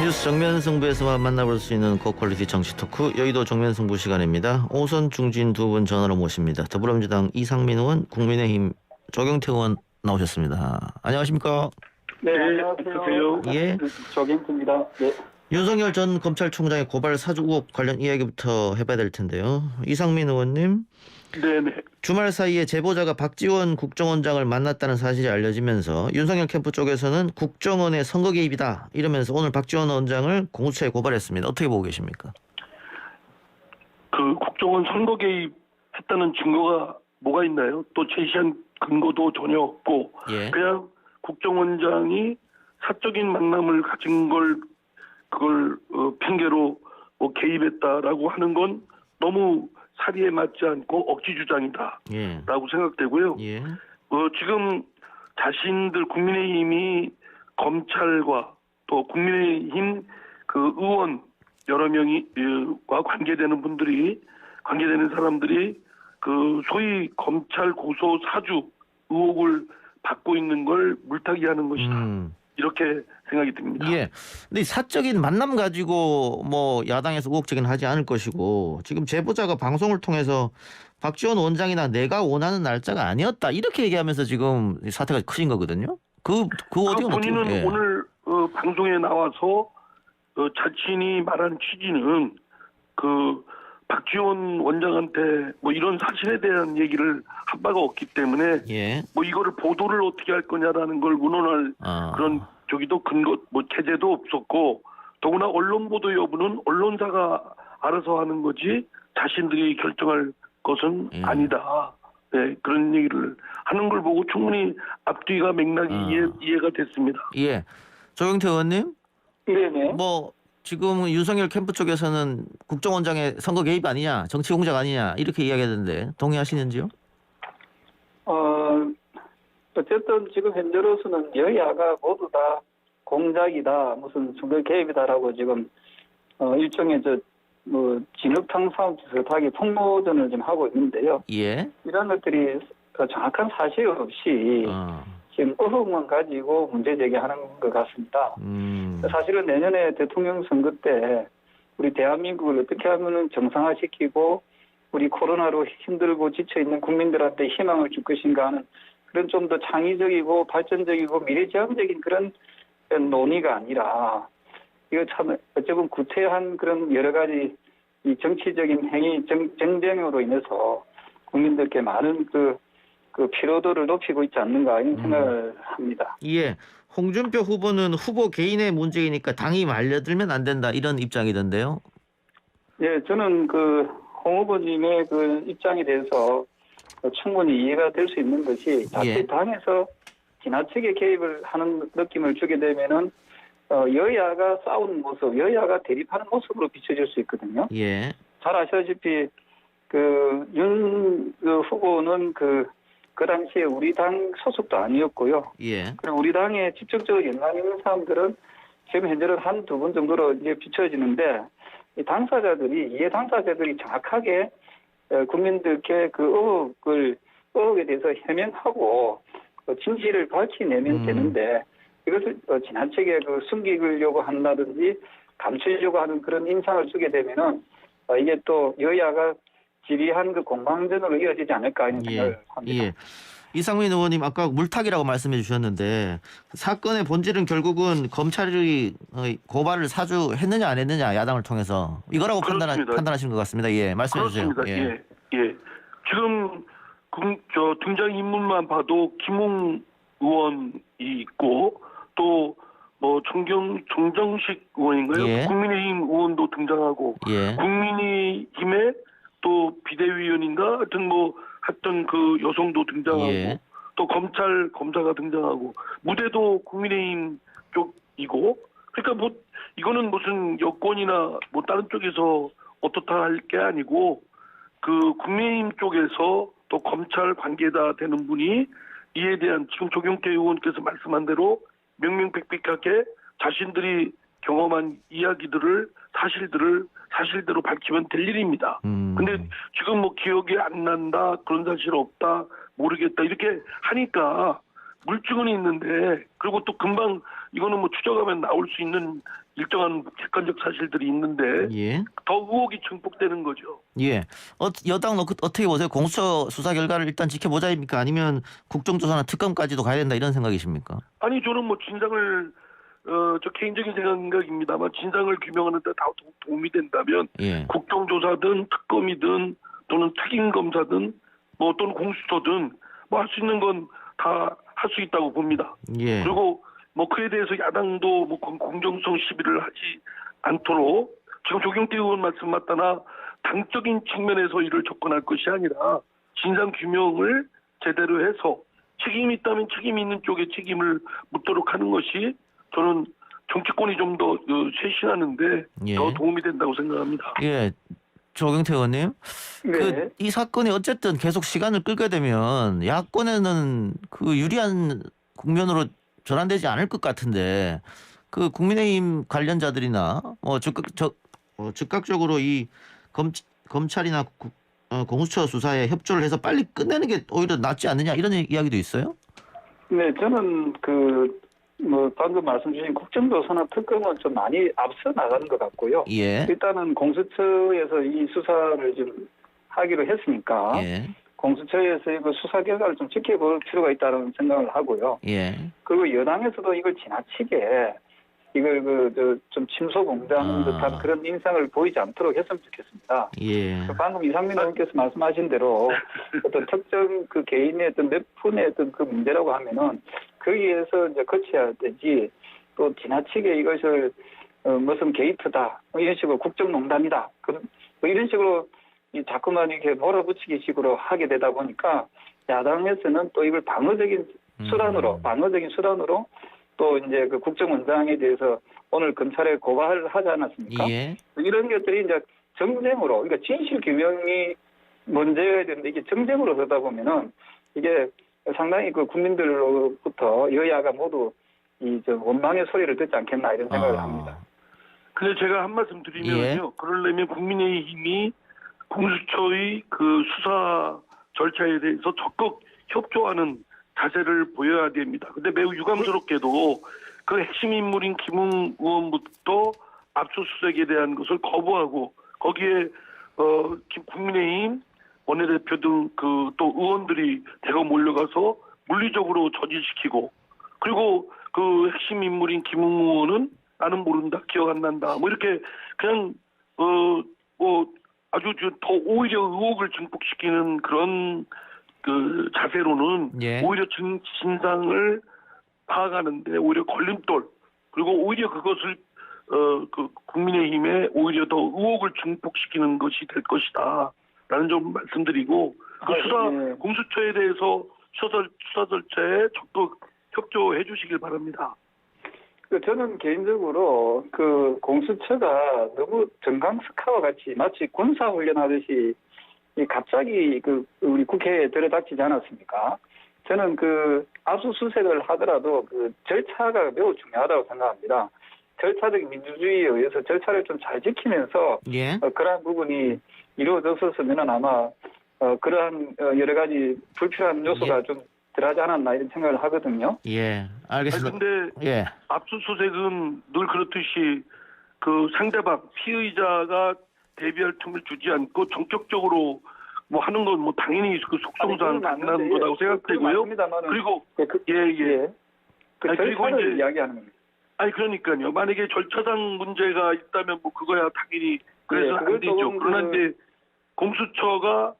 뉴스 정면 승부에서만 만나볼 수 있는 고퀄리티 정치 토크 여의도 정면 승부 시간입니다. 오선 중진 두 분 전화로 모십니다. 더불어민주당 이상민 의원, 국민의힘 조경태 의원 나오셨습니다. 안녕하십니까? 네, 안녕하세요. 예. 조경태입니다. 네. 윤석열 전 검찰총장의 고발 사주 의혹 관련 이야기부터 해봐야 될 텐데요. 이상민 의원님, 네네. 주말 사이에 제보자가 박지원 국정원장을 만났다는 사실이 알려지면서 윤석열 캠프 쪽에서는 국정원의 선거 개입이다 이러면서 오늘 박지원 원장을 공수처에 고발했습니다. 어떻게 보고 계십니까? 그 국정원 선거 개입했다는 증거가 뭐가 있나요? 또 제시한 근거도 전혀 없고 예. 그냥 국정원장이 사적인 만남을 가진 걸 그걸 핑계로 뭐 개입했다라고 하는 건 너무 사리에 맞지 않고 억지 주장이다라고 예. 생각되고요. 예. 지금 자신들 국민의힘이 검찰과 또 국민의힘 그 의원 여러 명이과 관계되는 사람들이 그 소위 검찰 고소 사주 의혹을 받고 있는 걸 물타기하는 것이다. 이렇게 생각이 듭니다. 예. 근데 사적인 만남 가지고 뭐 야당에서 의혹 제기는 하지 않을 것이고 지금 제보자가 방송을 통해서 박지원 원장이나 내가 원하는 날짜가 아니었다 이렇게 얘기하면서 지금 사태가 커진 거거든요. 그 어디가 본인은 예. 오늘 방송에 나와서 자신이 말한 취지는 그 박지원 원장한테 뭐 이런 사실에 대한 얘기를 한 바가 없기 때문에 예. 뭐 이거를 보도를 어떻게 할 거냐라는 걸 의논할 그런 저기도 근거 뭐 체제도 없었고 더구나 언론 보도 여부는 언론사가 알아서 하는 거지 자신들이 결정할 것은 아니다. 네, 그런 얘기를 하는 걸 보고 충분히 앞뒤가 맥락이 이해가 됐습니다. 예. 조경태 의원님, 네네. 뭐 지금 윤석열 캠프 쪽에서는 국정원장의 선거 개입 아니냐, 정치 공작 아니냐 이렇게 이야기하던데 동의하시는지요? 어쨌든 지금 현재로서는 여야가 모두 다 공작이다, 무슨 선거 개입이다라고 지금 일종의 진흙탕 싸움 비슷하게 폭로전을 지금 하고 있는데요. 예. 이런 것들이 정확한 사실 없이 지금 의혹만 가지고 문제 제기하는 것 같습니다. 사실은 내년에 대통령 선거 때 우리 대한민국을 어떻게 하면 정상화시키고 우리 코로나로 힘들고 지쳐있는 국민들한테 희망을 줄 것인가 하는 그런 좀 더 창의적이고 발전적이고 미래지향적인 그런 논의가 아니라 이거 참 어쩌면 구태한 그런 여러 가지 이 정치적인 행위, 정쟁으로 인해서 국민들께 많은 그 피로도를 높이고 있지 않는가 이런 생각을 합니다. 예. 홍준표 후보는 후보 개인의 문제이니까 당이 말려들면 안 된다 이런 입장이던데요. 예, 저는 홍 후보님의 입장에 대해서 충분히 이해가 될 수 있는 것이 자칫 당에서 지나치게 개입을 하는 느낌을 주게 되면은 여야가 싸우는 모습, 여야가 대립하는 모습으로 비춰질 수 있거든요. 예. 잘 아시다시피 윤 후보는 그 당시에 우리 당 소속도 아니었고요. 예. 그리고 우리 당에 직접적으로 연관 있는 사람들은 지금 현재는 한두 분 정도로 이제 비춰지는데 이 이해 당사자들이 정확하게 국민들께 의혹에 대해서 해명하고 진실을 밝혀내면 되는데 이것을 지나치게 숨기려고 한다든지 감추려고 하는 그런 인상을 주게 되면은 이게 또 여야가 지리한 공방전으로 이어지지 않을까 이런 생각을 합니다. 예. 이상민 의원님 아까 물타기라고 말씀해 주셨는데 사건의 본질은 결국은 검찰이 고발을 사주했느냐 안 했느냐 야당을 통해서 이거라고 판단하시는 것 같습니다. 예, 말씀해 주세요. 그렇습니다. 예. 지금 등장 인물만 봐도 김웅 의원이 있고 또 뭐 정정식 의원인가요? 예. 국민의힘 의원도 등장하고 국민의힘의 또 비대위원인가 하여튼 그 여성도 등장하고 또 검사가 등장하고 무대도 국민의힘 쪽이고 그러니까 뭐 이거는 무슨 여권이나 뭐 다른 쪽에서 어떻다 할 게 아니고 그 국민의힘 쪽에서 또 검찰 관계다 되는 분이 이에 대한 지금 조경태 의원께서 말씀한 대로 명명백백하게 자신들이 경험한 이야기들을 사실대로 밝히면 될 일입니다. 근데 지금 뭐 기억이 안 난다, 그런 사실 없다, 모르겠다 이렇게 하니까 물증은 있는데 그리고 또 금방 이거는 뭐 추적하면 나올 수 있는 일정한 객관적 사실들이 있는데 예. 더 의혹이 증폭되는 거죠. 예. 여당 어떻게 보세요? 공수처 수사 결과를 일단 지켜보자입니까? 아니면 국정조사나 특검까지도 가야 된다 이런 생각이십니까? 아니 저는 뭐 진상을 저 개인적인 생각입니다만 진상을 규명하는 데 다 도움이 된다면 예. 국정조사든 특검이든 또는 특임검사든 뭐 또는 공수처든 뭐 할 수 있는 건 다 할 수 있다고 봅니다. 예. 그리고 뭐 그에 대해서 야당도 뭐 공정성 시비를 하지 않도록 지금 조경태 의원 말씀 맞다나 당적인 측면에서 이를 접근할 것이 아니라 진상 규명을 제대로 해서 책임이 있다면 책임이 있는 쪽에 책임을 묻도록 하는 것이 저는 정치권이 좀 더 쇄신하는데 예. 더 도움이 된다고 생각합니다. 예. 조경태 의원님, 네. 이 사건이 어쨌든 계속 시간을 끌게 되면 야권에는 그 유리한 국면으로 전환되지 않을 것 같은데 그 국민의힘 관련자들이나 즉각적으로 이 검찰이나 공수처 수사에 협조를 해서 빨리 끝내는 게 오히려 낫지 않느냐 이런 이야기도 있어요? 네, 저는 방금 말씀 주신 국정조사나 특검은 좀 많이 앞서 나가는 것 같고요. 예. 일단은 공수처에서 이 수사를 좀 하기로 했으니까 예. 공수처에서 그 수사 결과를 좀 지켜볼 필요가 있다는 생각을 하고요. 예. 그리고 여당에서도 이걸 지나치게 이걸 좀 침소봉장 듯한 그런 인상을 보이지 않도록 했으면 좋겠습니다. 예. 방금 이상민 의원께서 말씀하신 대로 어떤 특정 그 개인의 어떤 몇 푼의 어떤 그 문제라고 하면은 거기에서 이제 거쳐야 되지 또 지나치게 이것을 무슨 게이트다 이런 식으로 국정농단이다 뭐 이런 식으로 자꾸만 이렇게 몰아붙이기 식으로 하게 되다 보니까 야당에서는 또 이걸 방어적인 수단으로 또 이제 그 국정원장에 대해서 오늘 검찰에 고발을 하지 않았습니까? 예. 이런 것들이 이제 정쟁으로, 그러니까 진실 규명이 문제여야 되는데 이게 정쟁으로 되다 보면은 이게 상당히 그 국민들로부터 여야가 모두 원망의 소리를 듣지 않겠나 이런 생각을 합니다. 근데 제가 한 말씀 드리면요. 예. 그러려면 국민의힘이 공수처의 그 수사 절차에 대해서 적극 협조하는 자세를 보여야 됩니다. 근데 매우 유감스럽게도 그 핵심 인물인 김웅 의원부터 압수수색에 대한 것을 거부하고 거기에 국민의힘 원내대표 등 그 또 의원들이 대거 몰려가서 물리적으로 저지시키고 그리고 그 핵심 인물인 김웅 의원은 나는 모른다, 기억 안 난다, 뭐 이렇게 그냥 아주 더 오히려 의혹을 증폭시키는 그런 그 자세로는 예. 오히려 진상을 파악하는데 오히려 걸림돌 그리고 오히려 그것을 그 국민의힘에 오히려 더 의혹을 증폭시키는 것이 될 것이다라는 점 말씀드리고 그 공수처에 대해서 수사 절차에 적극 협조해 주시길 바랍니다. 저는 개인적으로 그 공수처가 너무 정강스카와 같이 마치 군사 훈련하듯이 갑자기 우리 국회에 들어닥치지 않았습니까? 저는 그 압수수색을 하더라도 그 절차가 매우 중요하다고 생각합니다. 절차적인 민주주의에 의해서 절차를 좀 잘 지키면서 예. 그러한 부분이 이루어졌었으면 아마 그러한 여러 가지 불필요한 요소가 좀 덜하지 않았나 이런 생각을 하거든요. 예, 알겠습니다. 그런데 예. 압수수색은 늘 그렇듯이 그 상대방 피의자가 대비할 틈을 주지 않고 전격적으로 뭐 하는 건 뭐 당연히 그 속성상 가능한 거라고 생각되고요. 그리고 예. 그 절차를 이야기하는 겁니다. 아니 그러니까요. 만약에 절차상 문제가 있다면 뭐 그거야 당연히 그래서 안 되죠. 그러나 이제 공수처가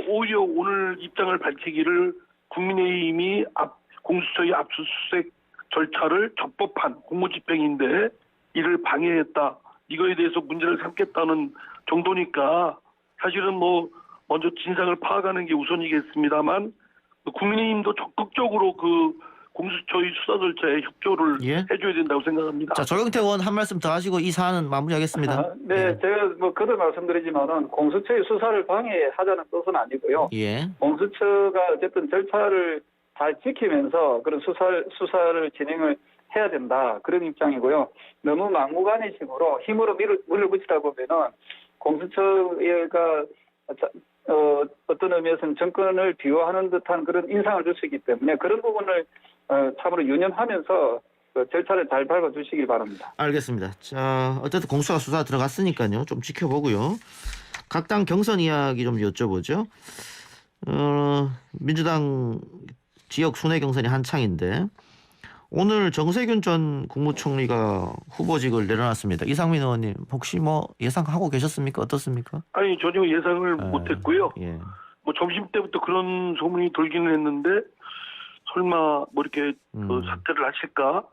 오히려 오늘 입장을 밝히기를 국민의힘이 공수처의 압수수색 절차를 적법한 공무집행인데 이를 방해했다. 이거에 대해서 문제를 삼겠다는 정도니까 사실은 뭐 먼저 진상을 파악하는 게 우선이겠습니다만 국민의힘도 적극적으로 그 공수처의 수사 절차에 협조를 해줘야 된다고 생각합니다. 자, 조경태 의원 한 말씀 더 하시고 이 사안은 마무리하겠습니다. 네, 제가 뭐 그도 말씀드리지만은 공수처의 수사를 방해하자는 뜻은 아니고요. 예. 공수처가 어쨌든 절차를 잘 지키면서 그런 수사를 진행을 해야 된다 그런 입장이고요. 너무 막무가내식으로 힘으로 물을 붙이다 보면은 공수처가 어떤 의미에서는 정권을 비호하는 듯한 그런 인상을 줄 수 있기 때문에 그런 부분을 참으로 유념하면서 절차를 잘 밟아주시길 바랍니다. 알겠습니다. 자, 어쨌든 공수처가 수사 들어갔으니까요. 좀 지켜보고요. 각 당 경선 이야기 좀 여쭤보죠. 민주당 지역 순회 경선이 한창인데 오늘 정세균 전 국무총리가 후보직을 내려놨습니다. 이상민 의원님 혹시 뭐 예상하고 계셨습니까? 어떻습니까? 아니 전혀 예상을 못했고요. 예. 뭐 점심 때부터 그런 소문이 돌기는 했는데 설마 뭐 이렇게 그 사퇴를 하실까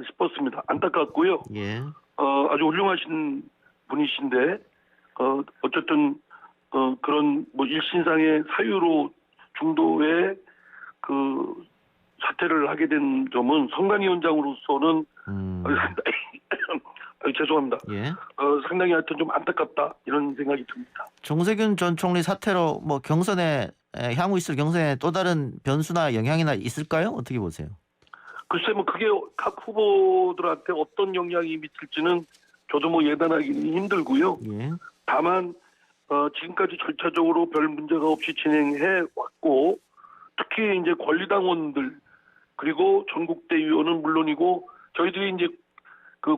싶었습니다. 안타깝고요. 예. 아주 훌륭하신 분이신데 어쨌든 그런 뭐 일신상의 사유로 중도에 그 사퇴를 하게 된 점은 선관위원장으로서는 죄송합니다. 예. 상당히 하여튼 좀 안타깝다 이런 생각이 듭니다. 정세균 전 총리 사퇴로 뭐 경선에 향후 있을 경선에 또 다른 변수나 영향이나 있을까요? 어떻게 보세요? 글쎄 뭐 그게 각 후보들한테 어떤 영향이 미칠지는 저도 뭐 예단하기는 힘들고요. 예. 다만 지금까지 절차적으로 별 문제가 없이 진행해 왔고 특히 이제 권리당원들 그리고 전국대 의원은 물론이고 저희들이 이제 그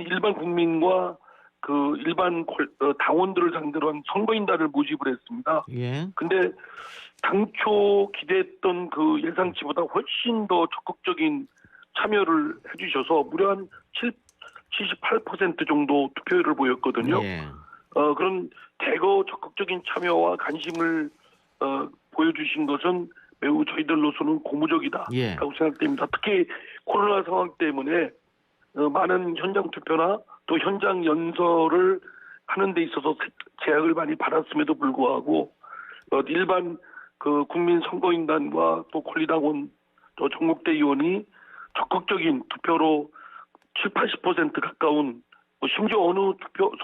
일반 국민과 그 일반 당원들을 상대로 한 선거인단을 모집을 했습니다. 예. 근데 당초 기대했던 그 예상치보다 훨씬 더 적극적인 참여를 해주셔서 무려 한 78% 정도 투표율을 보였거든요. 예. 그런 대거 적극적인 참여와 관심을 보여주신 것은 매우 저희들로서는 고무적이다라고 예. 생각됩니다. 특히 코로나 상황 때문에 많은 현장 투표나 또 현장 연설을 하는 데 있어서 제약을 많이 받았음에도 불구하고 일반 그 국민 선거인단과 또 권리당원 또 전국대 의원이 적극적인 투표로 70~80% 가까운 심지어 어느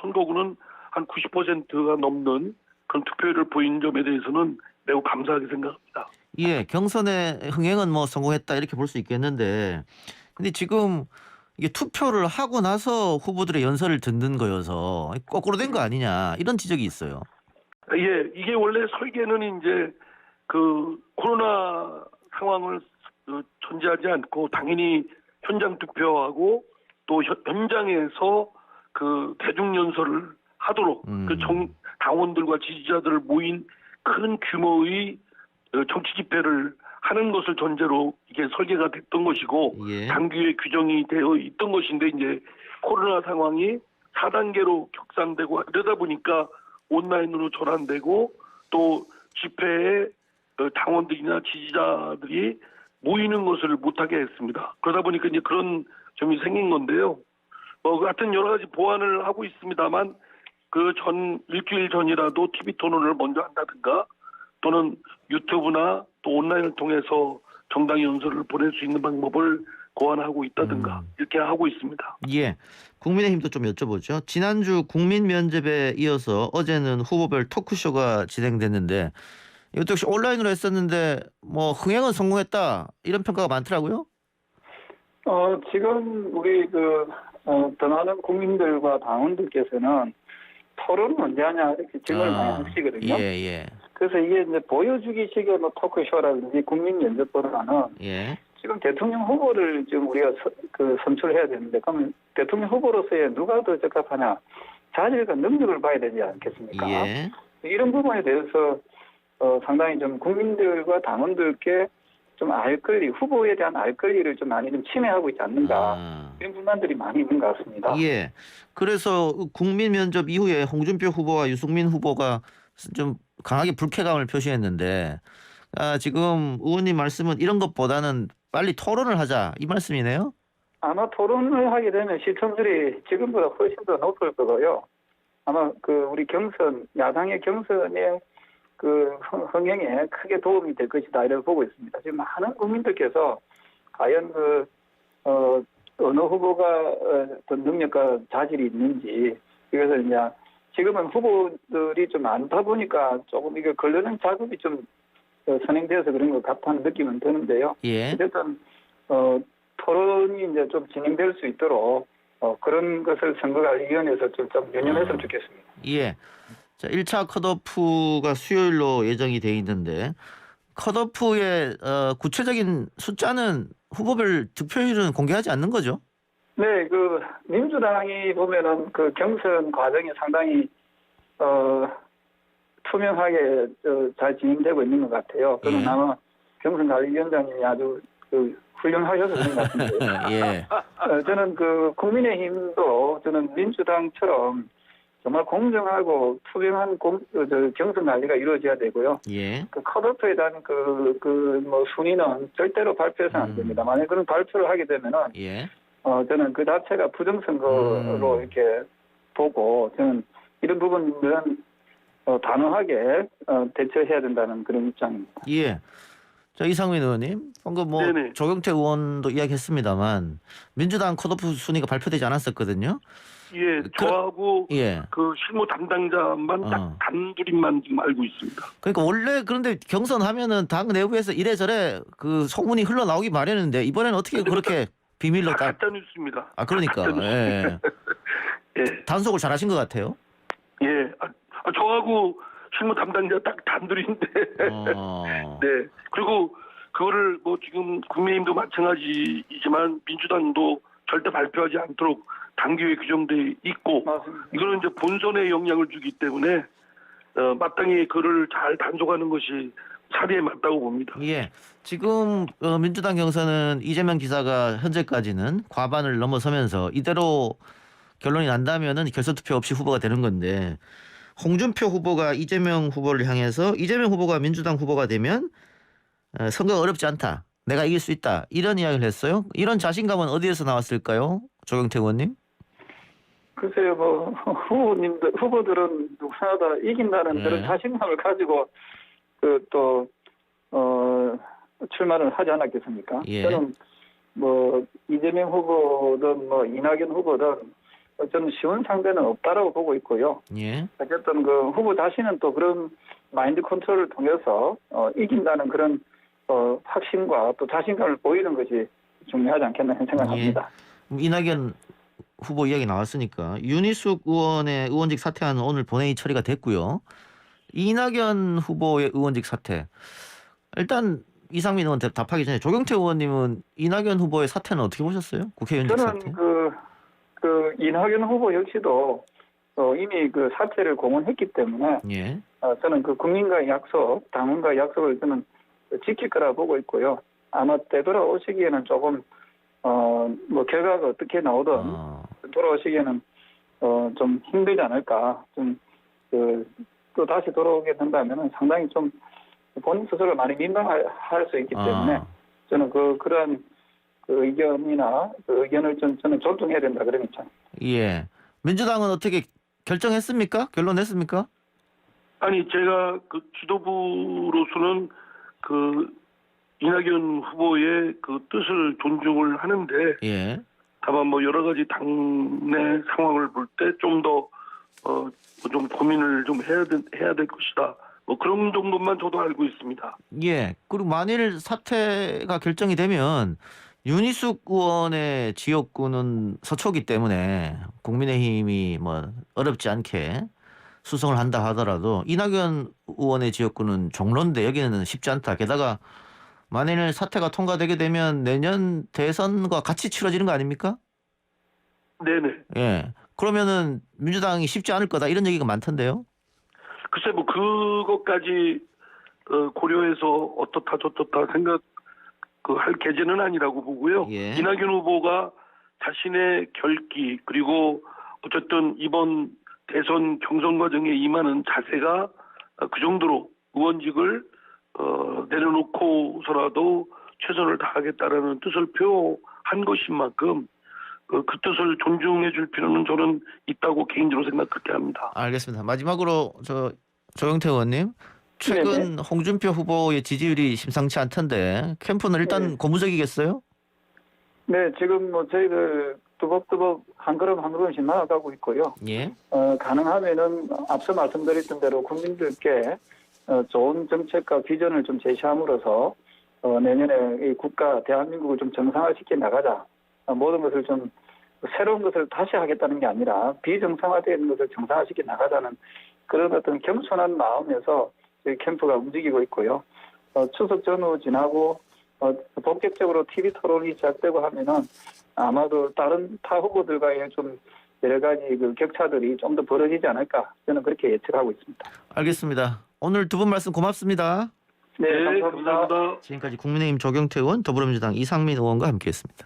선거구는 한 90%가 넘는 그런 투표율을 보인 점에 대해서는 매우 감사하게 생각합니다. 예, 경선의 흥행은 뭐 성공했다 이렇게 볼 수 있겠는데, 근데 지금 이게 투표를 하고 나서 후보들의 연설을 듣는 거여서 거꾸로 된 거 아니냐 이런 지적이 있어요. 예, 이게 원래 설계는 이제 그 코로나 상황을 전제하지 않고 당연히 현장 투표하고 또 현장에서 그 대중 연설을 하도록 그 당원들과 지지자들을 모인 큰 규모의 정치 집회를 하는 것을 전제로 이게 설계가 됐던 것이고 예. 당규에 규정이 되어 있던 것인데 이제 코로나 상황이 4단계로 격상되고 이러다 보니까 온라인으로 전환되고 또 집회에 당원들이나 지지자들이 모이는 것을 못하게 했습니다. 그러다 보니까 이제 그런 점이 생긴 건데요. 같은 여러 가지 보완을 하고 있습니다만 그 일주일 전이라도 TV 토론을 먼저 한다든가 또는 유튜브나 또 온라인을 통해서 정당 연설을 보낼 수 있는 방법을 고안하고 있다든가 이렇게 하고 있습니다. 예, 국민의힘도 좀 여쭤보죠. 지난주 국민 면접에 이어서 어제는 후보별 토크쇼가 진행됐는데 이것도 역시 온라인으로 했었는데 뭐 흥행은 성공했다 이런 평가가 많더라고요. 지금 우리 더 많은 국민들과 당원들께서는 토론은 언제 하냐 이렇게 질문을 많이 하시거든요. 예. 그래서 이게 이제 보여주기식의 뭐 토크쇼라든지 국민 면접보다는 예. 지금 대통령 후보를 지금 우리가 선출해야 되는데 그러면 대통령 후보로서의 누가 더 적합하냐 자질과 능력을 봐야 되지 않겠습니까? 예. 이런 부분에 대해서 상당히 좀 국민들과 당원들께 좀 후보에 대한 알 권리를 좀 많이 좀 침해하고 있지 않는가 이런 불만들이 많이 있는 것 같습니다. 예. 그래서 국민 면접 이후에 홍준표 후보와 유승민 후보가 좀 강하게 불쾌감을 표시했는데 지금 의원님 말씀은 이런 것보다는 빨리 토론을 하자 이 말씀이네요. 아마 토론을 하게 되면 시청률이 지금보다 훨씬 더 높을 거고요. 아마 우리 야당의 경선에 흥행에 크게 도움이 될 것이다 이렇게 보고 있습니다. 지금 많은 국민들께서 과연 어느 후보가 더 능력과 자질이 있는지 이것을 이제 지금은 후보들이 좀 많다 보니까 조금 이게 걸르는 작업이 좀 선행되어서 그런 것 같다는 느낌은 드는데요. 예. 어쨌든 토론이 이제 좀 진행될 수 있도록 그런 것을 선거관리위원회에서 좀 유념했으면 좋겠습니다. 예. 자, 1차 컷오프가 수요일로 예정이 돼 있는데 컷오프의 구체적인 숫자는 후보별 득표율은 공개하지 않는 거죠? 네, 그 민주당이 보면은 그 경선 과정이 상당히 투명하게 잘 진행되고 있는 것 같아요. 저는 예. 아마 경선관리위원장님이 아주 훌륭하셔서 그런 것 같은데. 예. 저는 그 국민의힘도 저는 민주당처럼 정말 공정하고 투명한 경선 관리가 이루어져야 되고요. 예. 그 컷오프에 대한 뭐 순위는 절대로 발표해서는 안 됩니다. 만약 그런 발표를 하게 되면은 예. 저는 그 자체가 부정선거로 이렇게 보고 저는 이런 부분들은 단호하게 대처해야 된다는 그런 입장입니다. 예. 자, 이상민 의원님, 방금 뭐 네네. 조경태 의원도 이야기했습니다만 민주당 컷오프 순위가 발표되지 않았었거든요. 예, 저하고 예. 그 실무 담당자만 딱 단둘이만 지금 알고 있습니다. 그러니까 원래 그런데 경선하면은 당 내부에서 이래저래 그 소문이 흘러나오기 마련인데 이번에는 어떻게 그렇게 비밀로 딱 가짜 뉴스입니다. 아 그러니까 예. 예. 단속을 잘하신 것 같아요. 예. 저하고 실무 담당자 딱 단둘인데. 네. 그리고 그거를 뭐 지금 국민의힘도 마찬가지이지만 민주당도 절대 발표하지 않도록 당규에 규정돼 있고 맞습니다. 이거는 이제 본선에 영향을 주기 때문에 마땅히 그를 잘 단속하는 것이 사리에 맞다고 봅니다. 예. 지금 민주당 경선은 이재명 지사가 현재까지는 과반을 넘어서면서 이대로 결론이 난다면은 결선 투표 없이 후보가 되는 건데 홍준표 후보가 이재명 후보를 향해서 이재명 후보가 민주당 후보가 되면 선거가 어렵지 않다. 내가 이길 수 있다. 이런 이야기를 했어요. 이런 자신감은 어디에서 나왔을까요? 조경태 의원님? 글쎄요, 뭐 후보들은 누구나 다 이긴다는 네. 그런 자신감을 가지고 출마를 하지 않았겠습니까? 예. 저는 뭐 이재명 후보든 뭐 이낙연 후보든 저는 쉬운 상대는 없다라고 보고 있고요. 예. 어쨌든 그 후보 자신은 또 그런 마인드 컨트롤을 통해서 이긴다는 그런 확신과 또 자신감을 보이는 것이 중요하지 않겠나 생각합니다. 예. 이낙연 후보 이야기 나왔으니까 윤희숙 의원의 의원직 사퇴는 오늘 본회의 처리가 됐고요. 이낙연 후보의 의원직 사퇴. 일단 이상민 의원 답하기 전에 조경태 의원님은 이낙연 후보의 사퇴는 어떻게 보셨어요? 국회의원직 저는 사퇴? 그 이낙연 후보 역시도 이미 그 사퇴를 공언했기 때문에 예. 저는 그 국민과의 약속, 당원과의 약속을 저는 지킬 거라 보고 있고요. 아마 되돌아오시기에는 조금 뭐 결과가 어떻게 나오든 돌아오시기에는 좀 힘들지 않을까. 좀 또 다시 돌아오게 된다면은 상당히 좀 본인 스스로 많이 민망할 수 있기 때문에 저는 그러한 그 의견이나 그 의견을 저는 존중해야 된다 그런 입장. 예. 민주당은 어떻게 결정했습니까? 결론냈습니까? 아니 제가 그 지도부로서는 그 이낙연 후보의 그 뜻을 존중을 하는데 예. 다만 뭐 여러 가지 당내 상황을 볼 때 좀 더 좀 고민을 좀 해야 될 것이다. 뭐 그런 정도만 저도 알고 있습니다. 예. 그리고 만일 사퇴가 결정이 되면 윤희숙 의원의 지역구는 서초기 때문에 국민의힘이 뭐 어렵지 않게 수성을 한다 하더라도 이낙연 의원의 지역구는 종로인데 여기는 쉽지 않다. 게다가 만일 사퇴가 통과되게 되면 내년 대선과 같이 치러지는 거 아닙니까? 네네. 예. 그러면은 민주당이 쉽지 않을 거다 이런 얘기가 많던데요. 글쎄 뭐 그것까지 고려해서 어떻다 저떻다 생각 할 계제는 아니라고 보고요. 예. 이낙연 후보가 자신의 결기 그리고 어쨌든 이번 대선 경선 과정에 임하는 자세가 그 정도로 의원직을 내려놓고서라도 최선을 다하겠다라는 뜻을 표한 것인 만큼 그 뜻을 존중해 줄 필요는 저는 있다고 개인적으로 생각하게 합니다. 알겠습니다. 마지막으로 조경태 의원님. 최근 네네. 홍준표 후보의 지지율이 심상치 않던데 캠프는 일단 네. 고무적이겠어요? 네, 지금 뭐 저희들 뚜벅뚜벅 한 걸음 한 걸음씩 나아가고 있고요. 예. 가능하면은 앞서 말씀드렸던 대로 국민들께 좋은 정책과 비전을 좀 제시함으로써 내년에 이 국가 대한민국을 좀 정상화시켜 나가자. 모든 것을 좀 새로운 것을 다시 하겠다는 게 아니라 비정상화되는 것을 정상화시켜 나가자는 그런 어떤 겸손한 마음에서 저희 캠프가 움직이고 있고요. 추석 전후 지나고 본격적으로 TV 토론이 시작되고 하면은 아마도 다른 타 후보들과의 좀 여러 가지 그 격차들이 좀 더 벌어지지 않을까 저는 그렇게 예측하고 있습니다. 알겠습니다. 오늘 두 분 말씀 고맙습니다. 네, 네, 감사합니다. 감사합니다. 지금까지 국민의힘 조경태 의원, 더불어민주당 이상민 의원과 함께했습니다.